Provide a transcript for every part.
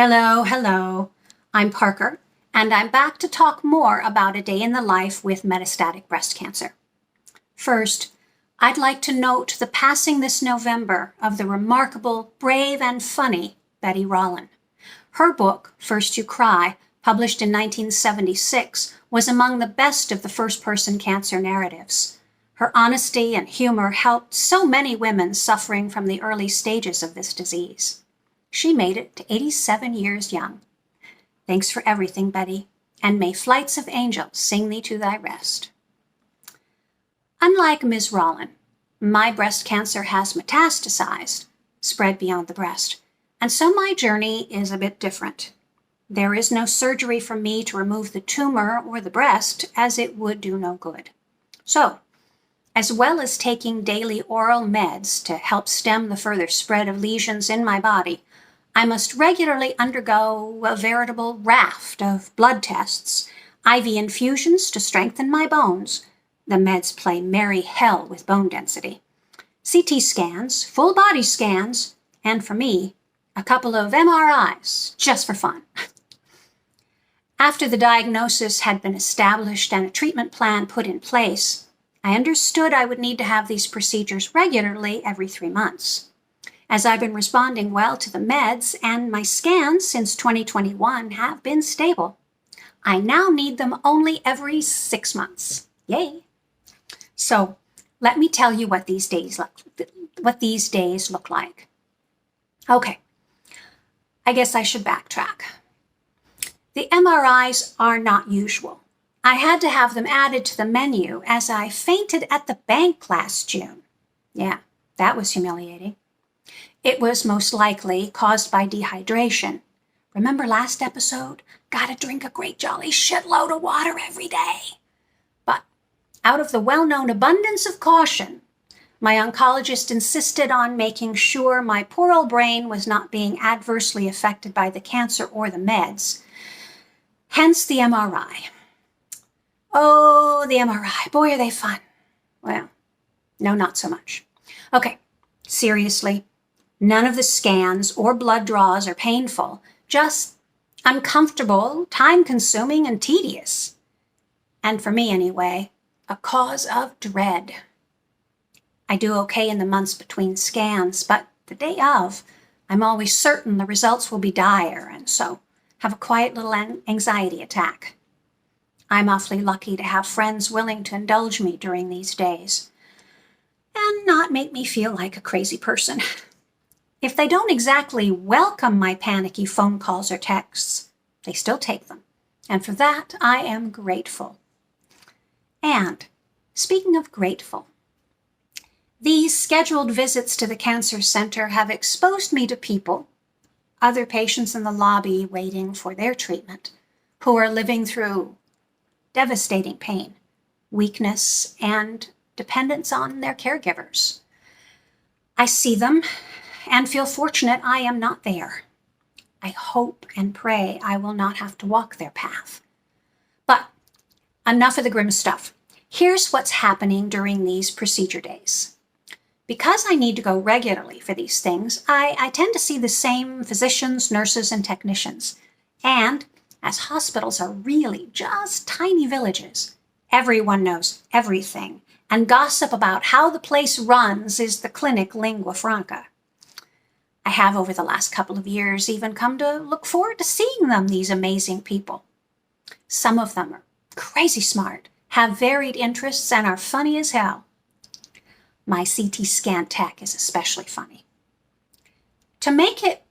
Hello, hello. I'm Parker, and I'm back to talk more about a day in the life with metastatic breast cancer. First, I'd like to note the passing this November of the remarkable, brave, and funny Betty Rollin. Her book, First You Cry, published in 1976, was among the best of the first-person cancer narratives. Her honesty and humor helped so many women suffering from the early stages of this disease. She made it to 87 years young. Thanks for everything, Betty, and may flights of angels sing thee to thy rest. Unlike Ms. Rollin, my breast cancer has metastasized, spread beyond the breast, and so my journey is a bit different. There is no surgery for me to remove the tumor or the breast, as it would do no good. So, as well as taking daily oral meds to help stem the further spread of lesions in my body, I must regularly undergo a veritable raft of blood tests, IV infusions to strengthen my bones. The meds play merry hell with bone density. CT scans, full body scans, and for me, a couple of MRIs, just for fun. After the diagnosis had been established and a treatment plan put in place, I understood I would need to have these procedures regularly every 3 months. As I've been responding well to the meds and my scans since 2021 have been stable, I now need them only every 6 months. Yay! So let me tell you what these days look like. Okay, I guess I should backtrack. The MRIs are not usual. I had to have them added to the menu as I fainted at the bank last June. Yeah, that was humiliating. It was most likely caused by dehydration. Remember last episode? Gotta drink a great jolly shitload of water every day. But out of the well-known abundance of caution, my oncologist insisted on making sure my poor old brain was not being adversely affected by the cancer or the meds. Hence the MRI. Oh, the MRI. Boy, are they fun. Well, no, not so much. Okay, seriously. None of the scans or blood draws are painful, just uncomfortable, time-consuming, and tedious. And for me, anyway, a cause of dread. I do okay in the months between scans, but the day of, I'm always certain the results will be dire, and so have a quiet little anxiety attack. I'm awfully lucky to have friends willing to indulge me during these days and not make me feel like a crazy person. If they don't exactly welcome my panicky phone calls or texts, they still take them. And for that, I am grateful. And speaking of grateful, these scheduled visits to the cancer center have exposed me to people, other patients in the lobby waiting for their treatment, who are living through devastating pain, weakness, and dependence on their caregivers. I see them and feel fortunate I am not there. I hope and pray I will not have to walk their path. But enough of the grim stuff. Here's what's happening during these procedure days. Because I need to go regularly for these things, I tend to see the same physicians, nurses, and technicians. And as hospitals are really just tiny villages, everyone knows everything, and gossip about how the place runs is the clinic lingua franca. I have, over the last couple of years, even come to look forward to seeing them, these amazing people. Some of them are crazy smart, have varied interests, and are funny as hell. My CT scan tech is especially funny. To make it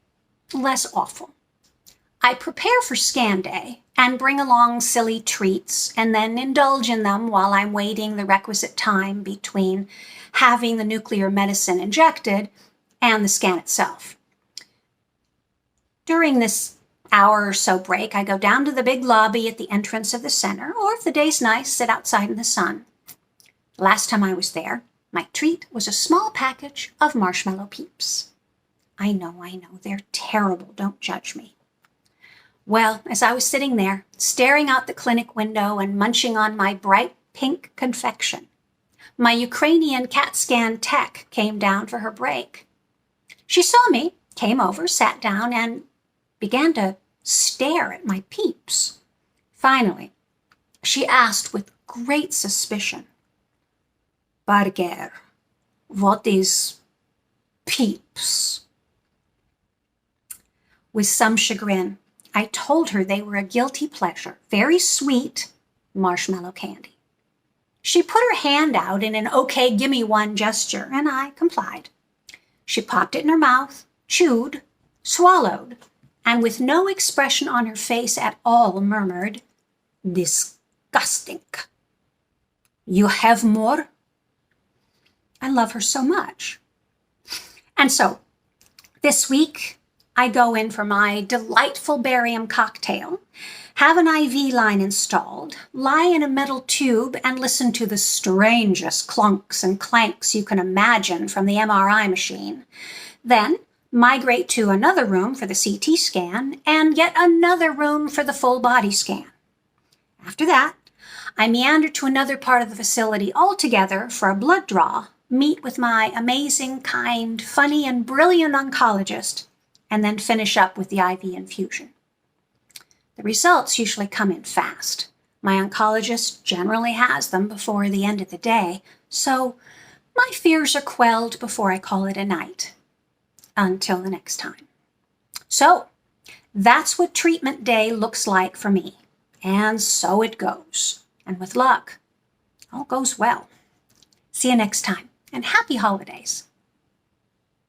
less awful, I prepare for scan day and bring along silly treats and then indulge in them while I'm waiting the requisite time between having the nuclear medicine injected and the scan itself. During this hour or so break, I go down to the big lobby at the entrance of the center, or if the day's nice, sit outside in the sun. Last time I was there, my treat was a small package of marshmallow peeps. I know, they're terrible, don't judge me. Well, as I was sitting there, staring out the clinic window and munching on my bright pink confection, my Ukrainian CAT scan tech came down for her break. She saw me, came over, sat down, and began to stare at my peeps. Finally, she asked with great suspicion, Barger, what is peeps? With some chagrin, I told her they were a guilty pleasure, very sweet marshmallow candy. She put her hand out in an okay, gimme one gesture, and I complied. She popped it in her mouth, chewed, swallowed, and with no expression on her face at all murmured, disgusting. You have more? I love her so much. And so, this week, I go in for my delightful barium cocktail, have an IV line installed, lie in a metal tube, and listen to the strangest clunks and clanks you can imagine from the MRI machine. Then migrate to another room for the CT scan, and yet another room for the full body scan. After that, I meander to another part of the facility altogether for a blood draw, meet with my amazing, kind, funny, and brilliant oncologist, and then finish up with the IV infusion. The results usually come in fast. My oncologist generally has them before the end of the day, so my fears are quelled before I call it a night. Until the next time. So, that's what treatment day looks like for me. And so it goes. And with luck, all goes well. See you next time, and happy holidays.